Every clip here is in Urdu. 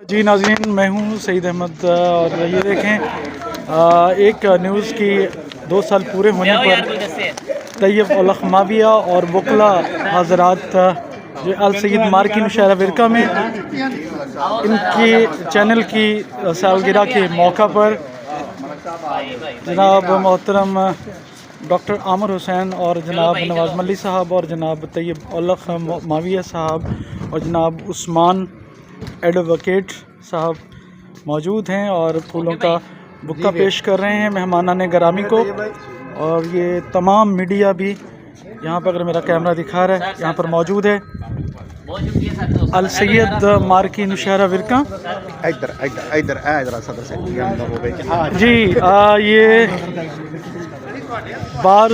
جی ناظرین، میں ہوں سعید احمد اور یہ دیکھیں ایک نیوز کی 2 سال پورے ہونے پر طیب اولخ ماویہ اور وکلا حضرات جو السید مارکی نوشہرہ ورقہ میں ان کی چینل کی سالگرہ کے موقع پر جناب محترم ڈاکٹر عامر حسین اور جناب نواز ملی صاحب اور جناب طیب اولخ ماویہ صاحب اور جناب عثمان ایڈوکیٹ صاحب موجود ہیں اور پھولوں کا بکہ پیش کر رہے ہیں مہمانان گرامی کو. اور یہ تمام میڈیا بھی یہاں پر، اگر میرا کیمرہ دکھا رہا ہے، یہاں پر موجود ہے. السید مارکی نوشہرہ ورقہ. جی یہ بار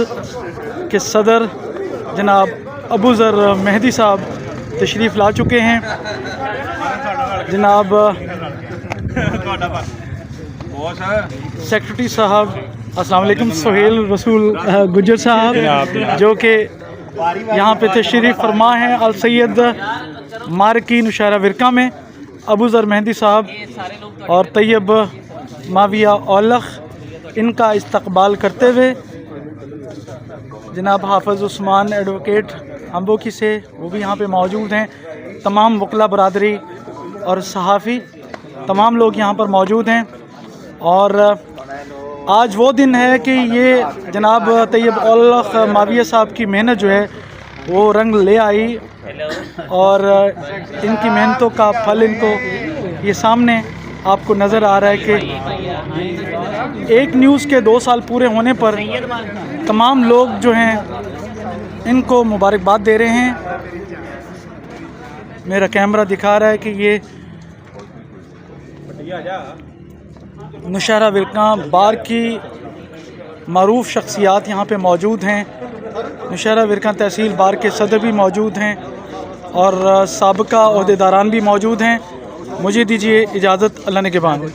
کے صدر جناب ابو ذر مہدی صاحب تشریف لا چکے ہیں. جناب سیکرٹری صاحب السلام علیکم، سہیل رسول گجر صاحب جو کہ یہاں پہ تشریف فرما ہیں السید مارکی نوشہرہ ورقہ میں. ابو ذر مہدی صاحب اور طیب ماویہ اولخ، ان کا استقبال کرتے ہوئے جناب حافظ عثمان ایڈوکیٹ امبوکی سے، وہ بھی یہاں پہ موجود ہیں. تمام وکلا برادری اور صحافی تمام لوگ یہاں پر موجود ہیں. اور آج وہ دن ہے کہ یہ جناب طیب اولخ ماویہ صاحب کی محنت جو ہے وہ رنگ لے آئی اور ان کی محنتوں کا پھل ان کو یہ سامنے آپ کو نظر آ رہا ہے کہ ایک نیوز کے 2 سال پورے ہونے پر تمام لوگ جو ہیں ان کو مبارکباد دے رہے ہیں. میرا کیمرہ دکھا رہا ہے کہ یہ نوشہرہ ورقہ بار کی معروف شخصیات یہاں پہ موجود ہیں. نوشہرہ ورقہ تحصیل بار کے صدر بھی موجود ہیں اور سابقہ عہدیداران بھی موجود ہیں. مجھے دیجیے اجازت، اللہ نگہبان.